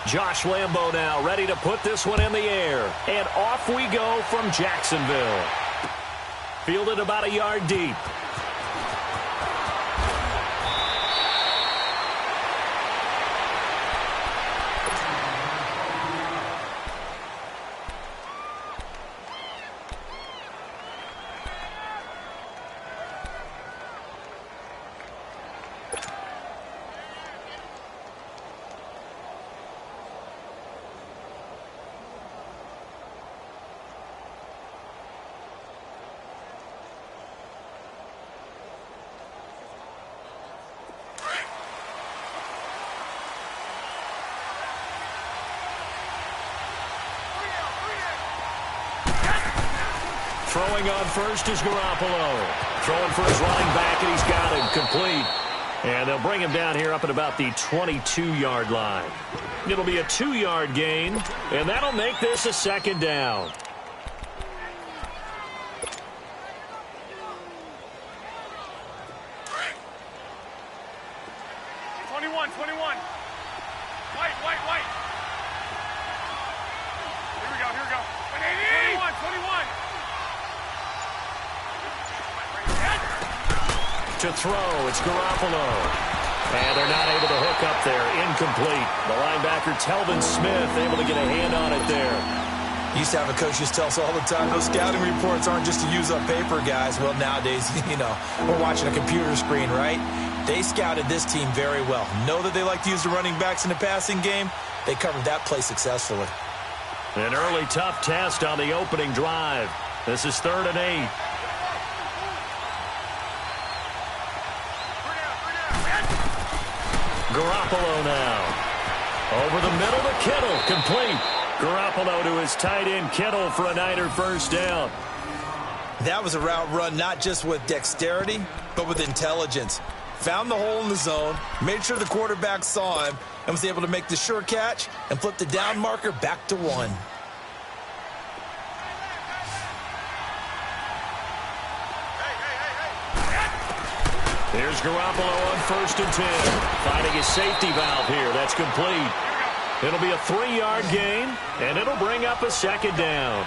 Josh Lambo now ready to put this one in the air. And off we go from Jacksonville. Fielded about a yard deep. Throwing on first is Garoppolo. Throwing for his running back, and he's got him complete. And they'll bring him down here up at about the 22-yard line. It'll be a 2-yard gain, and that'll make this a second down. To throw, it's Garoppolo. And they're not able to hook up there. Incomplete. The linebacker, Telvin Smith, able to get a hand on it there. Used to have a coach just tell us all the time, those scouting reports aren't just to use up paper, guys. Well, nowadays, we're watching a computer screen, right? They scouted this team very well. Know that they like to use the running backs in the passing game. They covered that play successfully. An early tough test on the opening drive. This is 3rd and 8. Garoppolo now. Over the middle to Kittle. Complete. Garoppolo to his tight end Kittle for a Niner first down. That was a route run not just with dexterity, but with intelligence. Found the hole in the zone, made sure the quarterback saw him, and was able to make the sure catch and flip the down marker back to 1. Here's Garoppolo on 1st and 10. Finding his safety valve here. That's complete. It'll be a 3-yard gain, and it'll bring up a second down.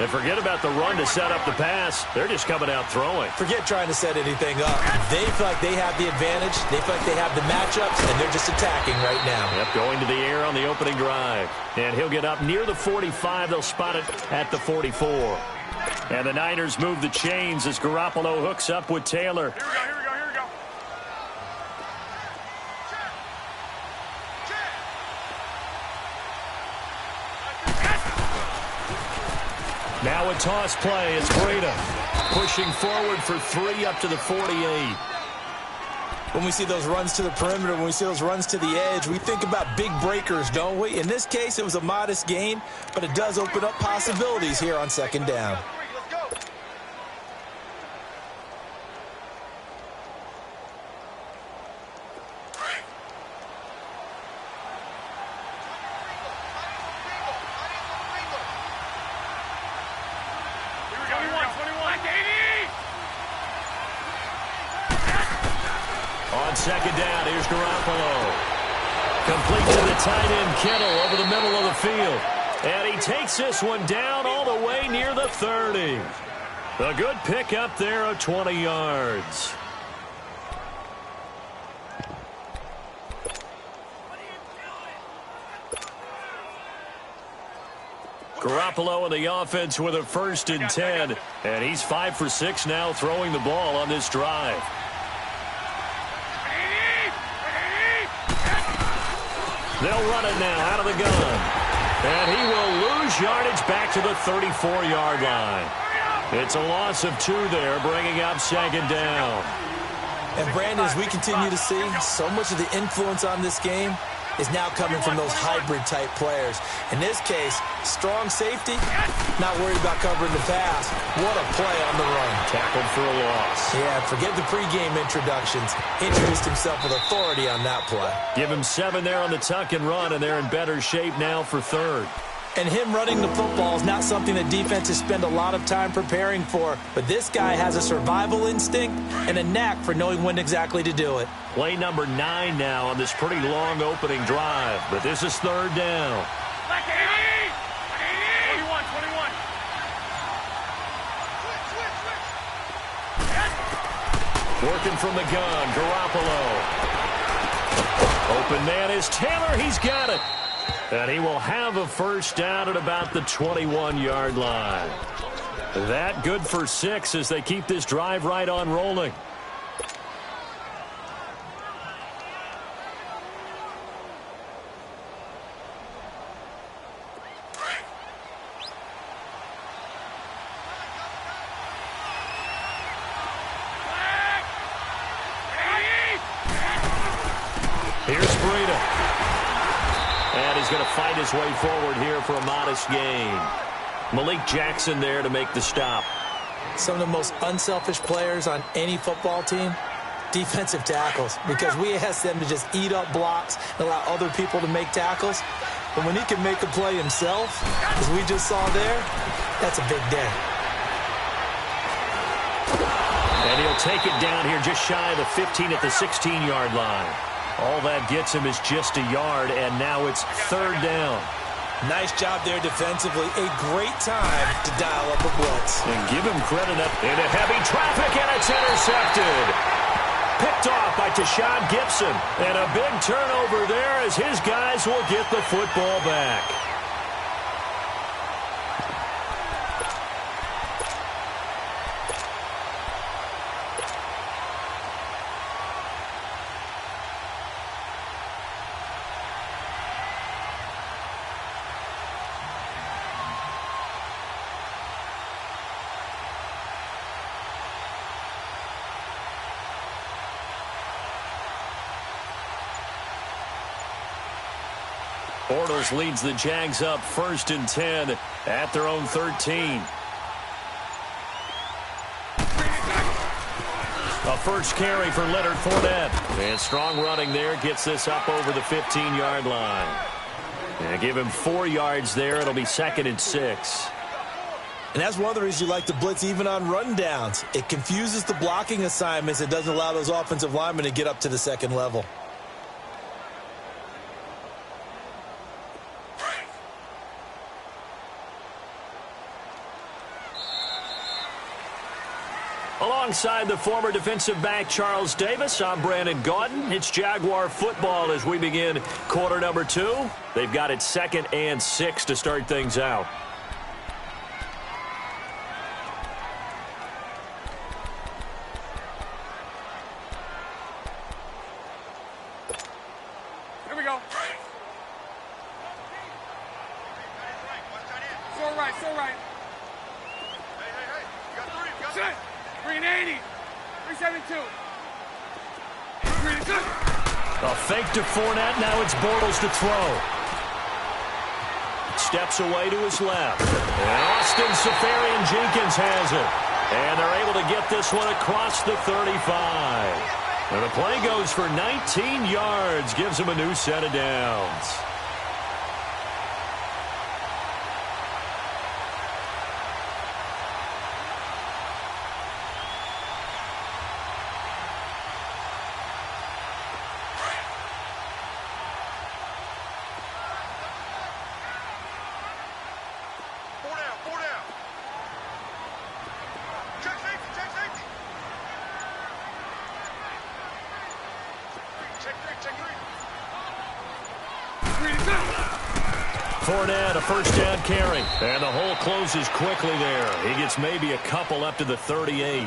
And forget about the run to set up the pass. They're just coming out throwing. Forget trying to set anything up. They feel like they have the advantage. They feel like they have the matchups, and they're just attacking right now. Yep, going to the air on the opening drive. And he'll get up near the 45. They'll spot it at the 44. And the Niners move the chains as Garoppolo hooks up with Taylor. Here we go. Now a toss play. It's Breda pushing forward for 3 up to the 48. When we see those runs to the perimeter, when we see those runs to the edge, we think about big breakers, don't we? In this case, it was a modest gain, but it does open up possibilities here on 2nd down. On 2nd down, here's Garoppolo. Complete to the tight end Kittle over the middle of the field. And he takes this one down all the way near the 30. A good pickup there of 20 yards. Garoppolo in the offense with a 1st and 10. And he's 5 for 6 now throwing the ball on this drive. They'll run it now out of the gun. And he will lose yardage back to the 34-yard line. It's a loss of 2 there, bringing up 2nd down. And, Brandon, as we continue to see, so much of the influence on this game is now coming from those hybrid-type players. In this case, strong safety, not worried about covering the pass. What a play on the run. Tackled for a loss. Yeah, forget the pregame introductions. Introduced himself with authority on that play. Give him 7 there on the tuck and run, and they're in better shape now for 3rd. And him running the football is not something that defenses spend a lot of time preparing for. But this guy has a survival instinct and a knack for knowing when exactly to do it. Play number 9 now on this pretty long opening drive. But this is third down. 21. Working from the gun, Garoppolo. Open man is Taylor. He's got it. And he will have a first down at about the 21-yard line. That good for 6 as they keep this drive right on rolling. Here's Breida. And he's going to fight his way forward here for a modest gain. Malik Jackson there to make the stop. Some of the most unselfish players on any football team, defensive tackles, because we ask them to just eat up blocks and allow other people to make tackles. But when he can make a play himself, as we just saw there, that's a big day. And he'll take it down here just shy of the 15 at the 16-yard line. All that gets him is just a yard, and now it's third down. Nice job there defensively. A great time to dial up a blitz. And give him credit up into heavy traffic, and it's intercepted. Picked off by Tashawn Gibson. And a big turnover there as his guys will get the football back. Bortles leads the Jags up 1st and 10 at their own 13. A first carry for Leonard Fournette. And strong running there gets this up over the 15-yard line. And give him 4 yards there. It'll be 2nd and 6. And that's one of the reasons you like to blitz even on rundowns. It confuses the blocking assignments. It doesn't allow those offensive linemen to get up to the second level. Alongside the former defensive back Charles Davis, I'm Brandon Gaudin. It's Jaguar football as we begin quarter number 2. They've got it 2nd and 6 to start things out. Here we go. So right. Hey. You got 3. Set. 380. 372. 382. A fake to Fournette. Now it's Bortles to throw. Steps away to his left. And Austin Seferian-Jenkins has it. And they're able to get this one across the 35. And the play goes for 19 yards. Gives him a new set of downs. Fournette, a first down carry. And the hole closes quickly there. He gets maybe a couple up to the 38.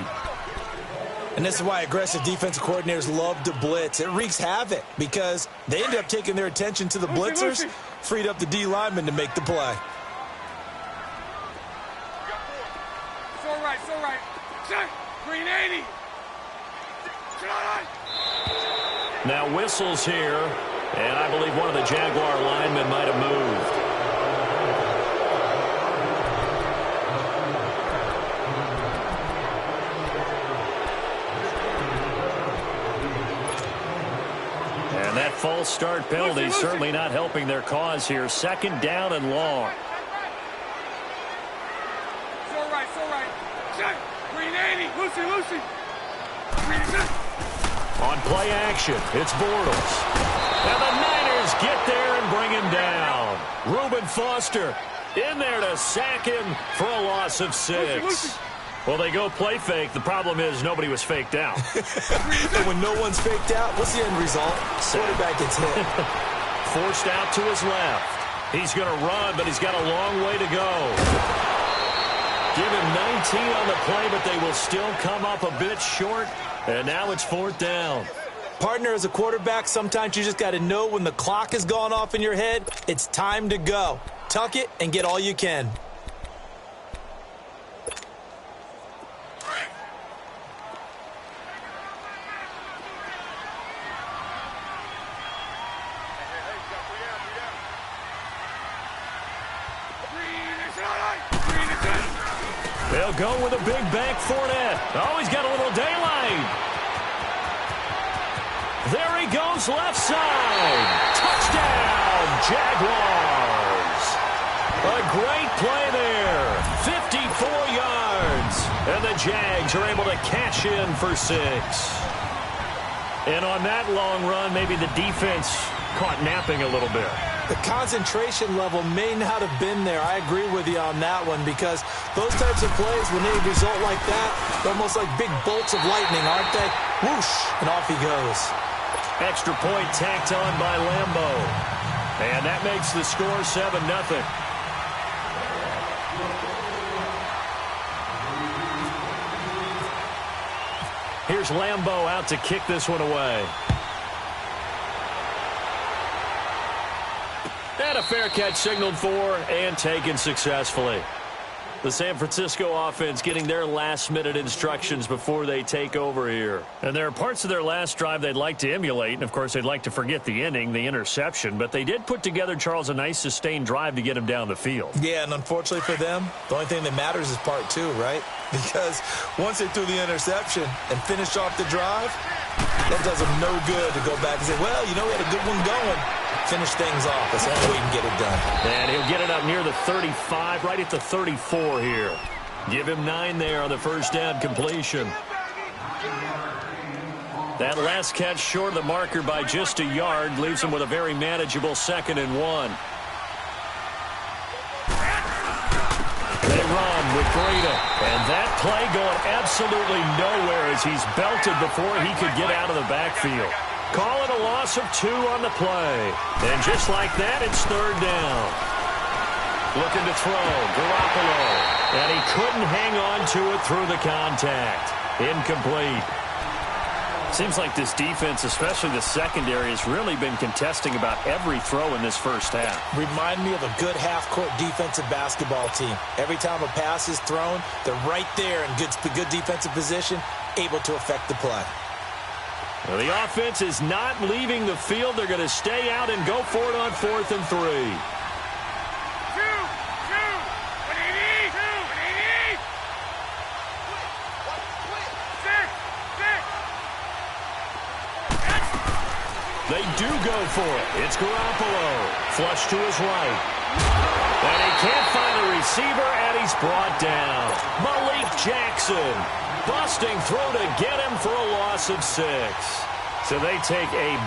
And this is why aggressive defensive coordinators love to blitz. It wreaks havoc because they ended up taking their attention to the blitzers, freed up the D lineman to make the play. So right. Check. 380. Now whistles here, and I believe one of the Jaguar linemen might have moved. And that false start penalty certainly not helping their cause here. 2nd down and long. Set. Green 80. Lucy, Lucy. Green set. On play action, it's Bortles. And the Niners get there and bring him down. Reuben Foster in there to sack him for a loss of 6. Well, they go play fake. The problem is nobody was faked out. And when no one's faked out, what's the end result? Quarterback gets hit. Forced out to his left. He's going to run, but he's got a long way to go. Give him 19 on the play, but they will still come up a bit short. And now it's 4th down. Partner, as a quarterback, sometimes you just got to know when the clock has gone off in your head, it's time to go. Tuck it and get all you can. They'll go with a big bank Fournette. Oh, he's got a little daylight. There he goes left side. Touchdown, Jaguars. A great play there. 54 yards. And the Jags are able to cash in for 6. And on that long run, maybe the defense caught napping a little bit. The concentration level may not have been there. I agree with you on that one because those types of plays, when they result like that, they're almost like big bolts of lightning, aren't they? Whoosh, and off he goes. Extra point tacked on by Lambo. And that makes the score 7-0. Here's Lambo out to kick this one away. And a fair catch signaled for and taken successfully. The San Francisco offense getting their last-minute instructions before they take over here. And there are parts of their last drive they'd like to emulate, and of course they'd like to forget the inning, the interception, but they did put together, Charles, a nice sustained drive to get him down the field. Yeah, and unfortunately for them, the only thing that matters is part 2, right? Because once they threw the interception and finished off the drive, that does them no good to go back and say, well, you know, we had a good one going. Finish things off. That's the only way you can get it done. And he'll get it up near the 35, right at the 34 here. Give him 9 there on the first down completion. That last catch short of the marker by just a yard leaves him with a very manageable 2nd and 1. They run with Breida. And that play going absolutely nowhere as he's belted before he could get out of the backfield. Call it a loss of 2 on the play. And just like that, it's 3rd down. Looking to throw, Garoppolo. And he couldn't hang on to it through the contact. Incomplete. Seems like this defense, especially the secondary, has really been contesting about every throw in this first half. Remind me of a good half-court defensive basketball team. Every time a pass is thrown, they're right there in good defensive position, able to affect the play. Well, the offense is not leaving the field. They're going to stay out and go for it on 4th and 3. 2, 180, 180. 6. They do go for it. It's Garoppolo. Flush to his right. And he can't find a receiver, and he's brought down. Malik Jackson busting through to get him for a loss of 6. So they take a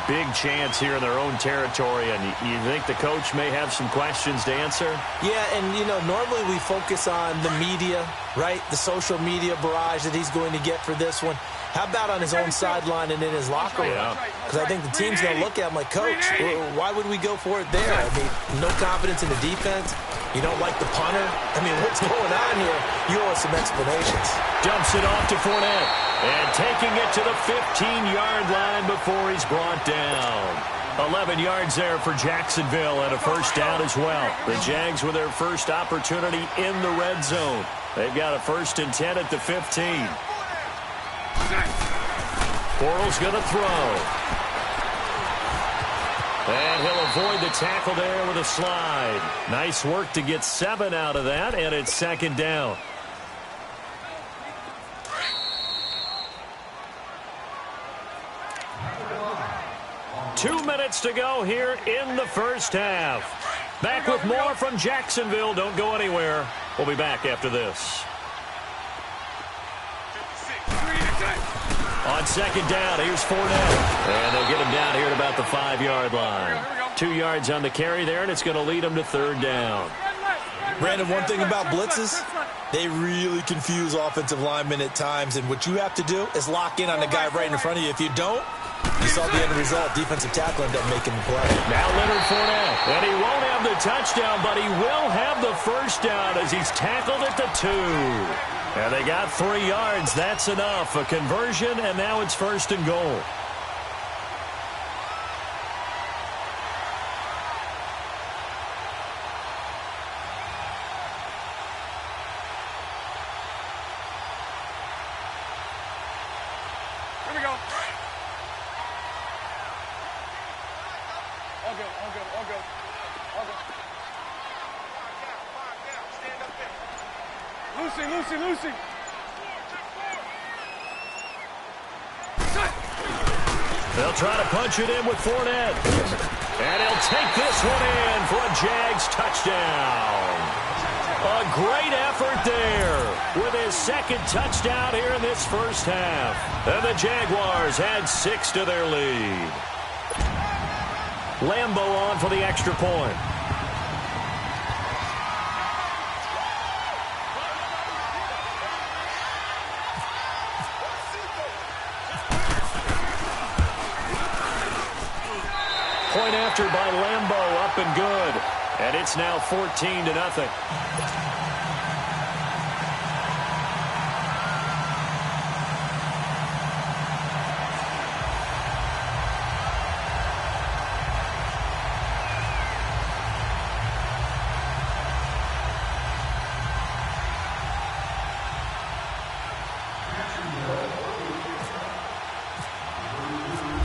big chance here in their own territory, and you think the coach may have some questions to answer? Yeah, and, you know, normally we focus on the media, right? The social media barrage that he's going to get for this one. How about on his own sideline and in his locker room? Because I think the team's going to look at him like, Coach, why would we go for it there? I mean, no confidence in the defense. You don't like the punter. I mean, what's going on here? You owe us some explanations. Dumps it off to Fournette. And taking it to the 15-yard line before he's brought down. 11 yards there for Jacksonville and a first down as well. The Jags with their first opportunity in the red zone. They've got a 1st and 10 at the 15. Bortles going to throw. And he'll avoid the tackle there with a slide. Nice work to get 7 out of that, and it's 2nd down. Two minutes to go here in the first half. Back with more from Jacksonville. Don't go anywhere. We'll be back after this. On second down, here's Fournette. And they'll get him down here at about the 5-yard line. 2 yards on the carry there, and it's going to lead him to third down. Brandon, one thing about blitzes, they really confuse offensive linemen at times, and what you have to do is lock in on the guy right in front of you. If you don't, you saw the end result. Defensive tackle ended up making the play. Now Leonard Fournette, and he won't have the touchdown, but he will have the first down as he's tackled at the 2. And they got 3 yards. That's enough. A conversion, and now it's first and goal. Here we go. All good, all good, all good. All good. Stand up there. Lucy. They'll try to punch it in with Fournette. And he'll take this one in for a Jags touchdown. A great effort there with his second touchdown here in this first half. And the Jaguars add 6 to their lead. Lambeau on for the extra point. Point after by Lambeau, up and good. And it's now 14-0.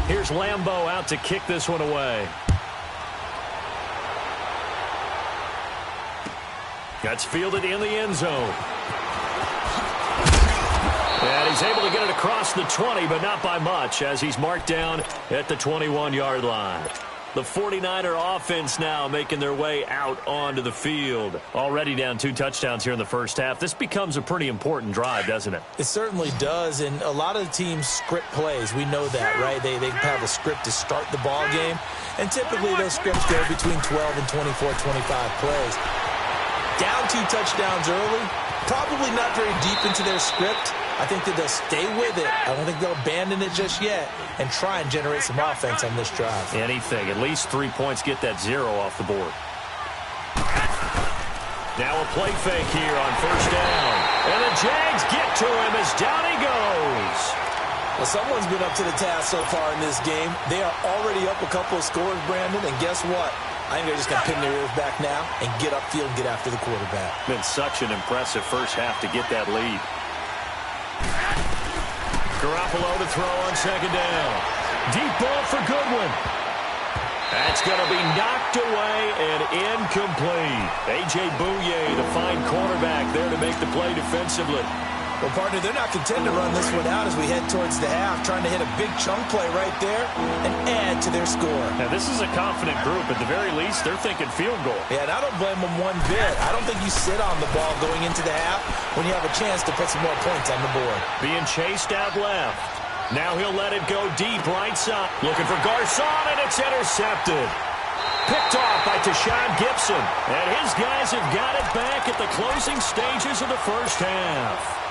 Here's Lambeau out to kick this one away. That's fielded in the end zone. And he's able to get it across the 20, but not by much, as he's marked down at the 21-yard line. The 49er offense now making their way out onto the field. Already down 2 touchdowns here in the first half. This becomes a pretty important drive, doesn't it? It certainly does, and a lot of the teams script plays. We know that, right? They have a script to start the ball game, and typically those scripts go between 12 and 24, 25 plays. Down 2 touchdowns early, probably not very deep into their script. I think that they'll stay with it. I don't think they'll abandon it just yet and try and generate some offense on this drive. Anything. At least 3 points, get that 0 off the board. Now a play fake here on first down. And the Jags get to him as down he goes. Well, someone's been up to the task so far in this game. They are already up a couple of scores, Brandon, and guess what? I think they're just going to pin their ears back now and get upfield and get after the quarterback. Been such an impressive first half to get that lead. Garoppolo to throw on second down. Deep ball for Goodwin. That's going to be knocked away and incomplete. A.J. Bouye, the fine cornerback there to make the play defensively. Well, partner, they're not content to run this one out as we head towards the half, trying to hit a big chunk play right there and add to their score. Now, this is a confident group. At the very least, they're thinking field goal. Yeah, and I don't blame them one bit. I don't think you sit on the ball going into the half when you have a chance to put some more points on the board. Being chased out left. Now he'll let it go deep right side. Looking for Garcon, and it's intercepted. Picked off by Tashawn Gibson. And his guys have got it back at the closing stages of the first half.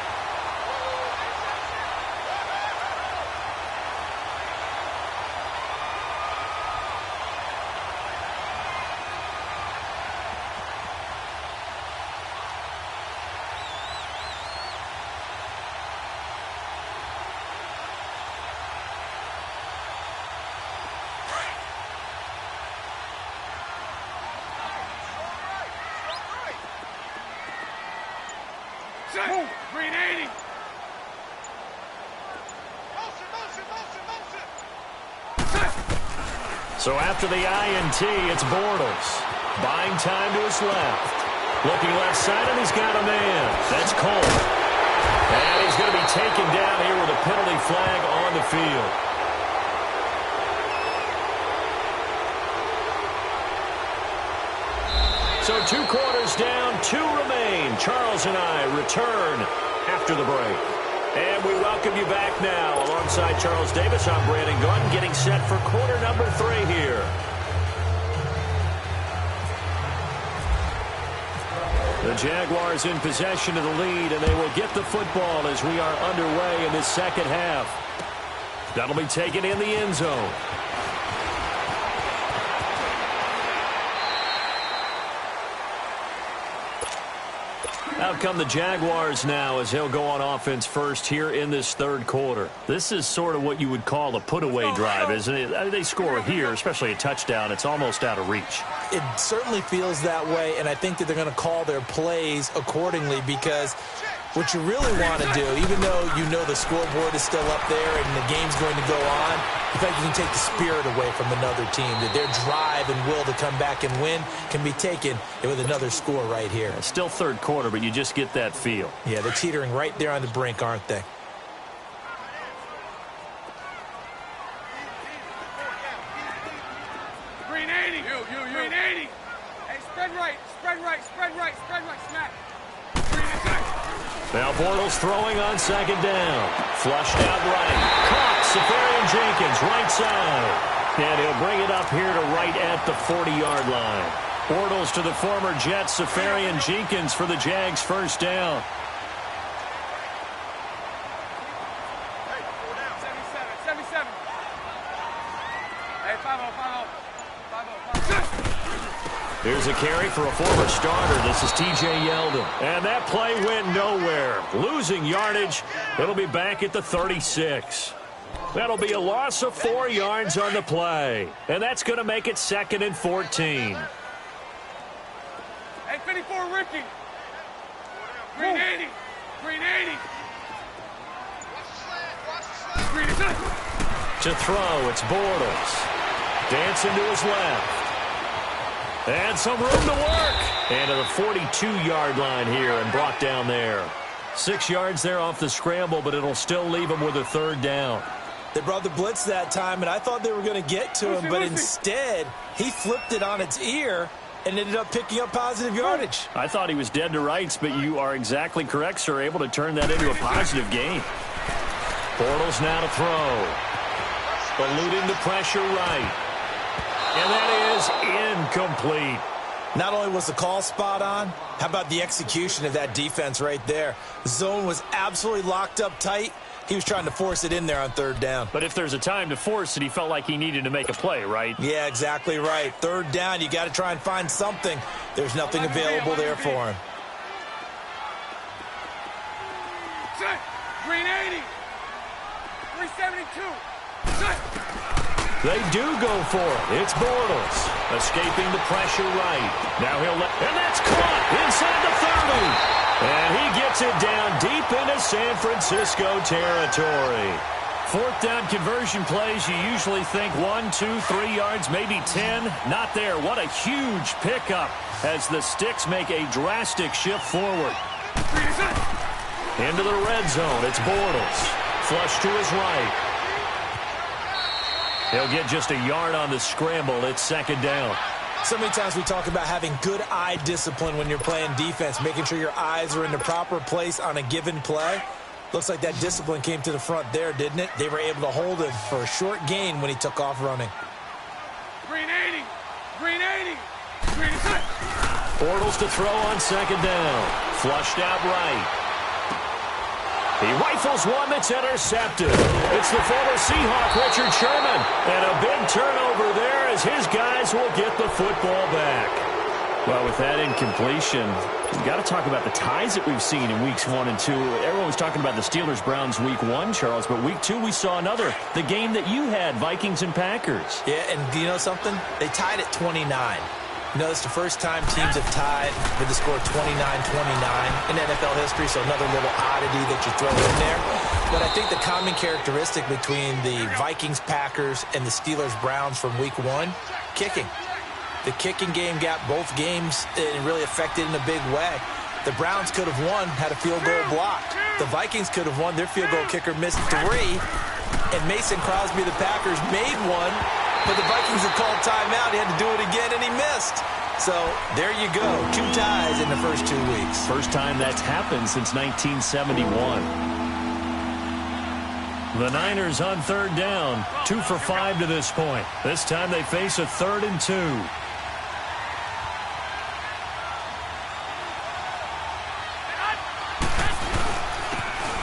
Move. Green 80. So after the INT, it's Bortles. Buying time to his left. Looking left side, and he's got a man. That's Cole. And he's going to be taken down here with a penalty flag on the field. So 2 quarters down, 2 remain. Charles and I return after the break. And we welcome you back now. Alongside Charles Davis, I'm Brandon Gunn, getting set for quarter number 3 here. The Jaguars in possession of the lead, and they will get the football as we are underway in this second half. That'll be taken in the end zone. Out come the Jaguars now as they'll go on offense first here in this third quarter. This is sort of what you would call a put-away drive, isn't it? They score here, especially a touchdown. It's almost out of reach. It certainly feels that way, and I think that they're going to call their plays accordingly because what you really want to do, even though you know the scoreboard is still up there and the game's going to go on, in fact, you can take the spirit away from another team, that their drive and will to come back and win can be taken with another score right here. It's still third quarter, but you just get that feel. Yeah, they're teetering right there on the brink, aren't they? Green 80. Green 80. Hey, spread right, smack. Green attack. Now Bortles throwing on second down. Flushed out right. Caught. Safarian Jenkins, right side. And he'll bring it up here to right at the 40-yard line. Bortles to the former Jet, Safarian Jenkins for the Jags first down. Hey, 77. Hey, 5-0. Here's a carry for a former starter. This is T.J. Yeldon. And that play went nowhere. Losing yardage. It'll be back at the 36. That'll be a loss of 4 yards on the play. And that's going to make it 2nd and 14. Hey, 54, Ricky. Green 80. Green 80. Green attack. To throw, it's Bortles. Dancing to his left. And some room to work. And to the 42-yard line here and brought down there. 6 yards there off the scramble, but it'll still leave him with a third down. They brought the blitz that time, and I thought they were going to get to him, but instead he flipped it on its ear and ended up picking up positive yardage. I thought he was dead to rights, but you are exactly correct, sir. Able to turn that into a positive gain. Bortles now to throw. Eluding the pressure right. And that is incomplete. Not only was the call spot on, how about the execution of that defense right there? The zone was absolutely locked up tight. He was trying to force it in there on third down. But if there's a time to force it, he felt like he needed to make a play, right? Yeah, exactly right. Third down, you got to try and find something. There's nothing available there for him. Set. Green 80. 372. Set. They do go for it. It's Bortles. Escaping the pressure right. Now he'll let... And that's caught inside the 30. And he gets it down deep into San Francisco territory. Fourth down conversion plays, you usually think 1, 2, 3 yards, maybe 10. Not there. What a huge pickup as the Sticks make a drastic shift forward. Into the red zone. It's Bortles. Flush to his right. He'll get just a yard on the scramble. It's second down. So many times we talk about having good eye discipline when you're playing defense, making sure your eyes are in the proper place on a given play. Looks like that discipline came to the front there, didn't it? They were able to hold him for a short gain when he took off running. Green 80. Green 80. Green attack. Bortles to throw on second down. Flushed out right. He rifles one that's intercepted. It's the former Seahawk, Richard Sherman. And a big turnover there as his guys will get the football back. Well, with that incompletion, we've got to talk about the ties that we've seen in weeks 1 and 2. Everyone was talking about the Steelers-Browns week 1, Charles, but week 2 we saw another. The game that you had, Vikings and Packers. Yeah, and do you know something? They tied at 29. You know, it's the first time teams have tied with the score 29-29 in NFL history, so another little oddity that you throw in there. But I think the common characteristic between the Vikings, Packers, and the Steelers-Browns from week 1, kicking. The kicking game got both games and really affected in a big way. The Browns could have won, had a field goal blocked. The Vikings could have won. Their field goal kicker missed 3. And Mason Crosby, the Packers, made 1. But the Vikings had called timeout. He had to do it again, and he missed. So there you go. 2 ties in the first 2 weeks. First time that's happened since 1971. The Niners on third down, 2 for 5 to this point. This time they face a 3rd and 2.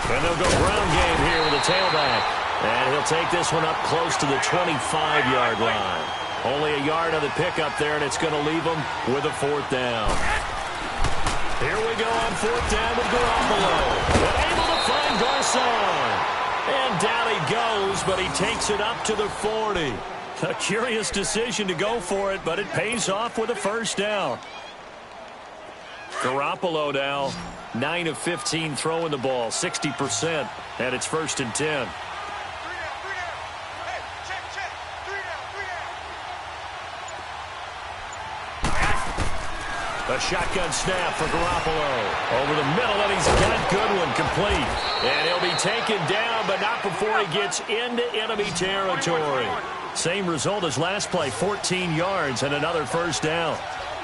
And they'll go ground game here with a tailback. And he'll take this one up close to the 25-yard line. Only a yard on the pickup there, and it's going to leave them with a 4th down. Here we go on 4th down with Garoppolo. And able to find Garcon. And down he goes, but he takes it up to the 40. A curious decision to go for it, but it pays off with a 1st down. Garoppolo now, 9 of 15 throwing the ball, 60%, and it's 1st and 10. A shotgun snap for Garoppolo. Over the middle, and he's got Goodwin complete. And he'll be taken down, but not before he gets into enemy territory. Same result as last play, 14 yards and another 1st down.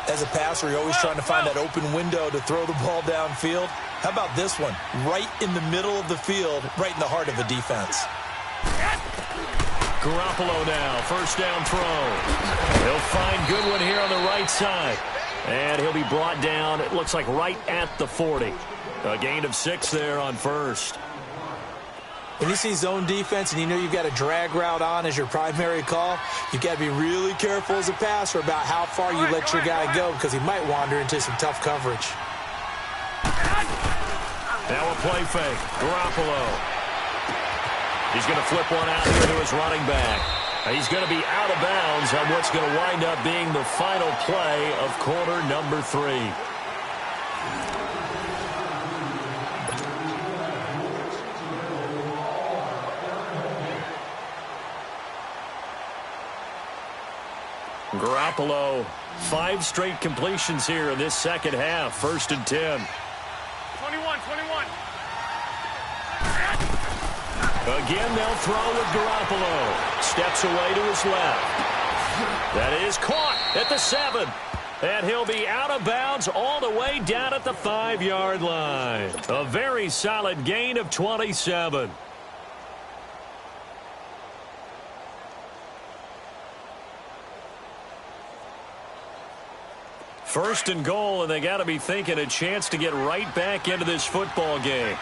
As a passer, you're always trying to find that open window to throw the ball downfield. How about this one? Right in the middle of the field, right in the heart of the defense. Garoppolo now, 1st down throw. He'll find Goodwin here on the right side. And he'll be brought down, it looks like right at the 40. A gain of 6 there on 1st. When you see zone defense and you know you've got a drag route on as your primary call, you've got to be really careful as a passer about how far you let your guy go because he might wander into some tough coverage. Now a play fake. Garoppolo. He's going to flip one out here to his running back. He's going to be out of bounds on what's going to wind up being the final play of quarter number 3. Garoppolo, 5 straight completions here in this second half. 1st and 10. 21. Again, they'll throw with Garoppolo. Steps away to his left. That is caught at the 7. And he'll be out of bounds all the way down at the 5-yard line. A very solid gain of 27. First and goal, and they got to be thinking a chance to get right back into this football game.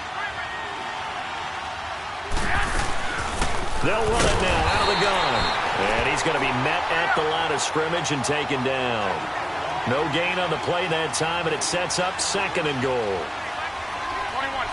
They'll run it now out of the gun. And he's going to be met at the line of scrimmage and taken down. No gain on the play that time, and it sets up 2nd and goal. 21.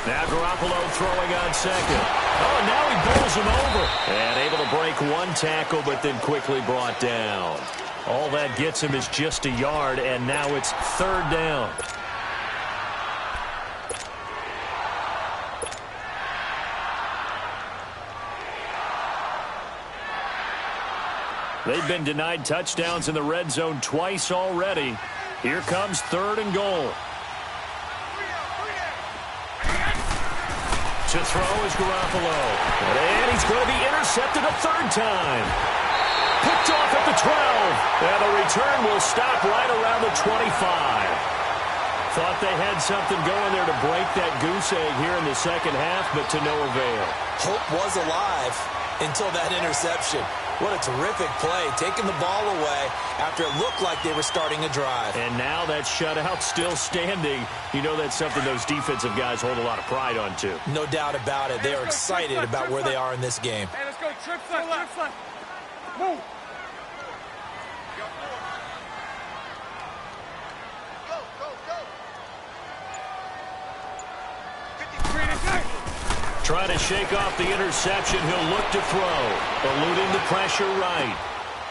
Now Garoppolo throwing on 2nd. Oh, and now he bowls him over. And able to break 1 tackle, but then quickly brought down. All that gets him is just a yard, and now it's 3rd down. They've been denied touchdowns in the red zone twice already. Here comes 3rd and goal. To throw is Garoppolo. And he's going to be intercepted a 3rd time. Picked off at the 12. And the return will stop right around the 25. Thought they had something going there to break that goose egg here in the second half, but to no avail. Hope was alive until that interception. What a terrific play, taking the ball away after it looked like they were starting a drive. And now that shutout still standing. You know that's something those defensive guys hold a lot of pride on, too. No doubt about it. They are excited about where they are in this game. Hey, let's go. Trips left. Move. Trying to shake off the interception. He'll look to throw. Eluding the pressure right.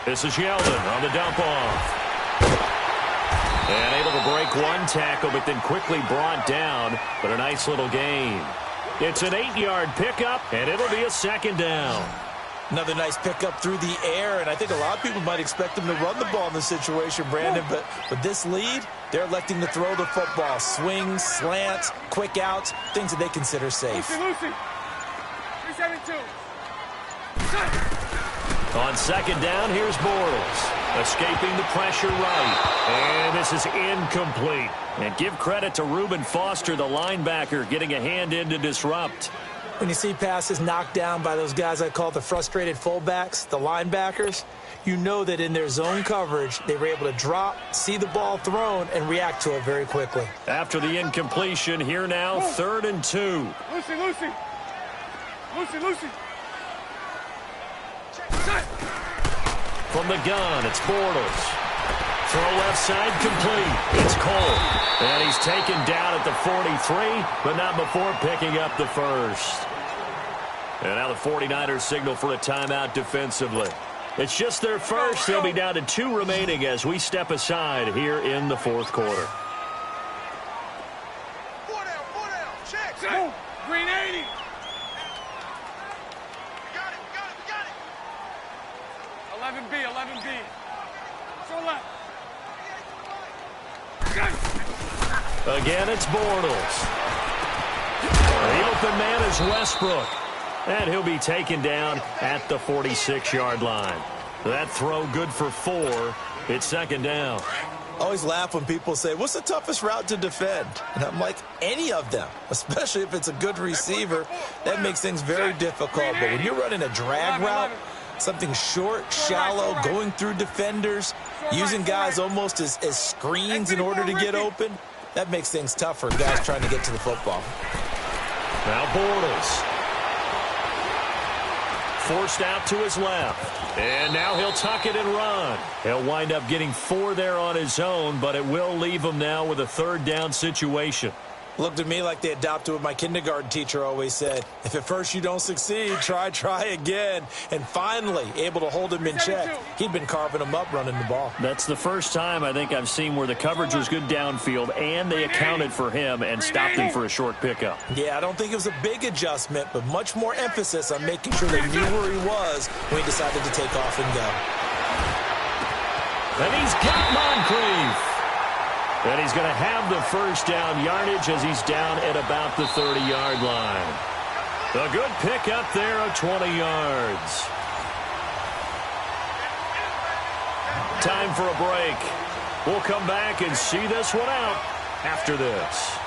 This is Yeldon on the dump off. And able to break 1 tackle, but then quickly brought down. But a nice little gain. It's an 8-yard pickup, and it'll be a 2nd down. Another nice pickup through the air, and I think a lot of people might expect them to run the ball in this situation, Brandon. But with this lead, they're electing to throw the football. Swings, slants, quick outs, things that they consider safe. Lucy. 372. On second down, here's Bortles. Escaping the pressure right. And this is incomplete. And give credit to Reuben Foster, the linebacker, getting a hand in to disrupt. When you see passes knocked down by those guys I call the frustrated fullbacks, the linebackers, you know that in their zone coverage, they were able to drop, see the ball thrown, and react to it very quickly. After the incompletion, here now, 3rd and 2. Lucy, Lucy. Lucy, Lucy. From the gun, it's Bortles. Throw left side complete. It's Cole. And he's taken down at the 43, but not before picking up the first. And now the 49ers signal for a timeout defensively. It's just their first. They'll be down to 2 remaining as we step aside here in the 4th quarter. 4 down. Check. Green 80. Got it. 11B. Show left. Again, it's Bortles. The open man is Westbrook. And he'll be taken down at the 46-yard line. That throw good for 4. It's 2nd down. I always laugh when people say, what's the toughest route to defend? And I'm like, any of them, especially if it's a good receiver. That makes things very difficult. But when you're running a drag route, something short, shallow, going through defenders, using guys almost as screens in order to get open, that makes things tough for guys trying to get to the football. Now Bortles. Forced out to his left. And now he'll tuck it and run. He'll wind up getting 4 there on his own, but it will leave him now with a 3rd down situation. Looked to me like they adopted what my kindergarten teacher always said. If at first you don't succeed, try again. And finally, able to hold him in check. He'd been carving him up running the ball. That's the first time I think I've seen where the coverage was good downfield and they accounted for him and stopped him for a short pickup. Yeah, I don't think it was a big adjustment, but much more emphasis on making sure they knew where he was when he decided to take off and go. And he's got Moncrief. And he's going to have the 1st down yardage as he's down at about the 30-yard line. A good pickup there of 20 yards. Time for a break. We'll come back and see this one out after this.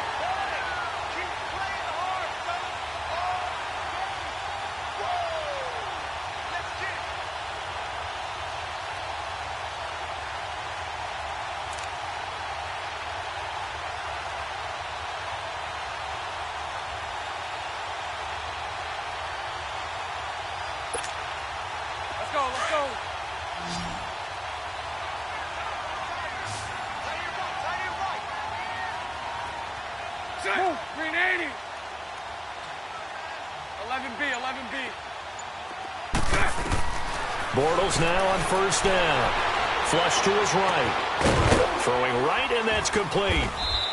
Let's go. Green 80. 11B. Bortles now on 1st down. Flush to his right. Throwing right, and that's complete.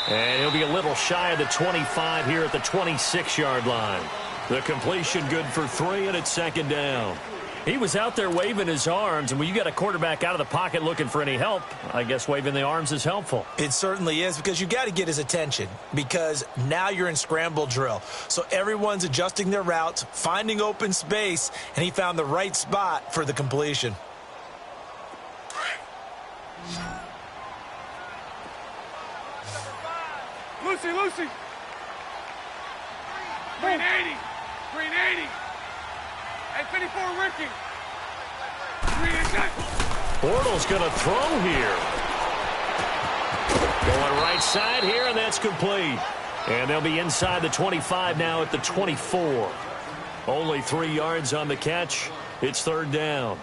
And he'll be a little shy of the 25 here at the 26-yard line. The completion good for 3, and it's 2nd down. He was out there waving his arms, and when you got a quarterback out of the pocket looking for any help, I guess waving the arms is helpful. It certainly is, because you got to get his attention, because now you're in scramble drill. So everyone's adjusting their routes, finding open space, and he found the right spot for the completion. Lucy. Green 80. Hey, 54, Ricky. Bortles going to throw here. Going right side here, and that's complete. And they'll be inside the 25 now at the 24. Only 3 yards on the catch. It's 3rd down.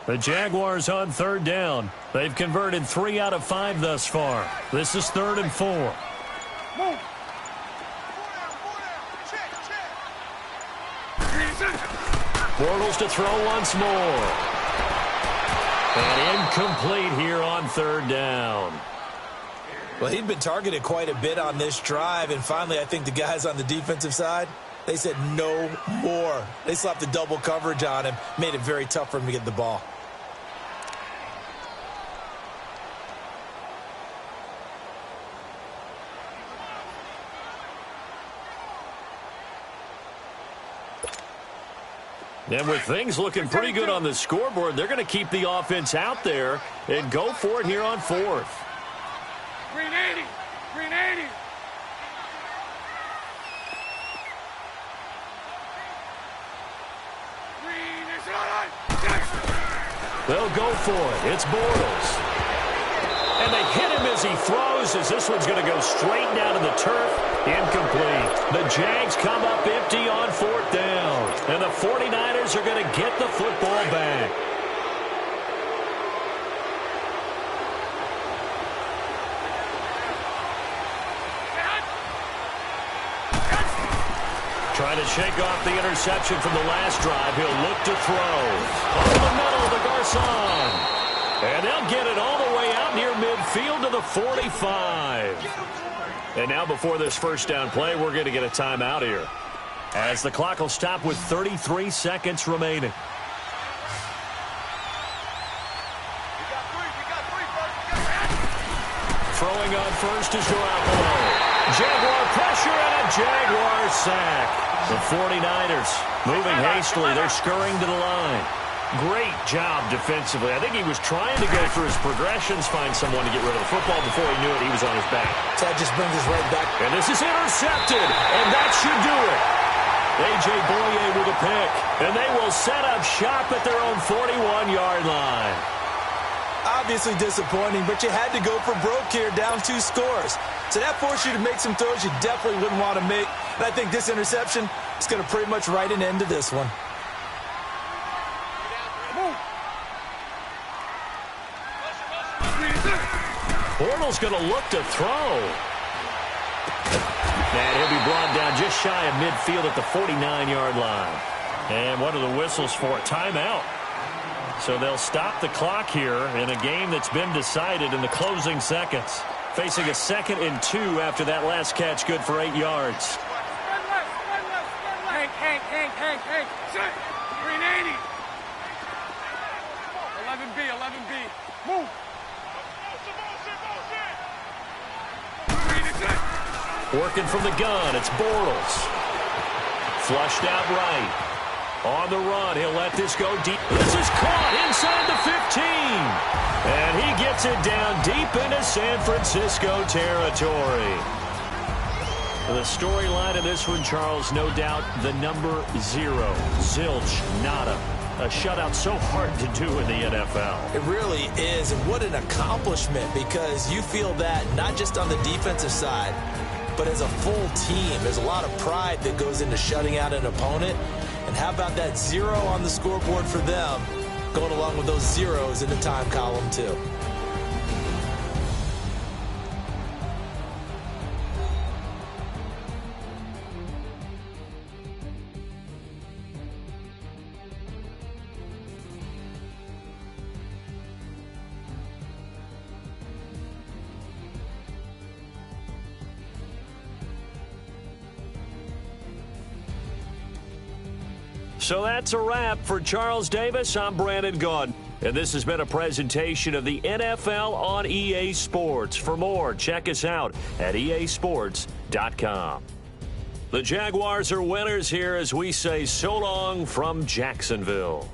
The Jaguars on 3rd down. They've converted 3 out of 5 thus far. This is 3rd and 4. Bortles to throw once more. And incomplete here on third down. Well, he'd been targeted quite a bit on this drive, and finally I think the guys on the defensive side, they said no more. They slapped the double coverage on him, made it very tough for him to get the ball. And with things looking pretty good on the scoreboard, they're going to keep the offense out there and go for it here on fourth. Green 80. Green 80. Green is on. They'll go for it. It's Bortles. And they hit him as he throws, as this one's going to go straight down to the turf. Incomplete. The Jags come up empty on fourth down. And the 49ers are going to get the football back. Trying to shake off the interception from the last drive. He'll look to throw. Over the middle to Garcon. And they'll get it all the way out near midfield to the 45. And now before this first down play, we're going to get a timeout here, as the clock will stop with 33 seconds remaining. Throwing on first is Garoppolo. Jaguar pressure and a Jaguar sack. The 49ers moving hastily. They're scurrying to the line. Great job defensively. I think he was trying to go through his progressions, find someone to get rid of the football. Before he knew it, he was on his back. That just brings us right back. And this is intercepted, and that should do it. A.J. Boye with a pick, and they will set up shop at their own 41-yard line. Obviously disappointing, but you had to go for broke here, down 2 scores. So that forced you to make some throws you definitely wouldn't want to make. And I think this interception is going to pretty much write an end to this one. Bortles going to look to throw. And he'll be brought down just shy of midfield at the 49-yard line. And what are the whistles for? Timeout. So they'll stop the clock here in a game that's been decided in the closing seconds. Facing a 2nd and 2 after that last catch, good for 8 yards. Hank. Sit. Green 80. 11B. Move. Working from the gun, it's Bortles. Flushed out right. On the run, he'll let this go deep. This is caught inside the 15. And he gets it down deep into San Francisco territory. The storyline of this one, Charles, no doubt the number 0. Zilch, nada. A shutout so hard to do in the NFL. It really is, and what an accomplishment, because you feel that not just on the defensive side, but as a full team. There's a lot of pride that goes into shutting out an opponent. And how about that 0 on the scoreboard for them, going along with those zeros in the time column too. So that's a wrap for Charles Davis. I'm Brandon Gaudin, and this has been a presentation of the NFL on EA Sports. For more, check us out at easports.com. The Jaguars are winners here as we say so long from Jacksonville.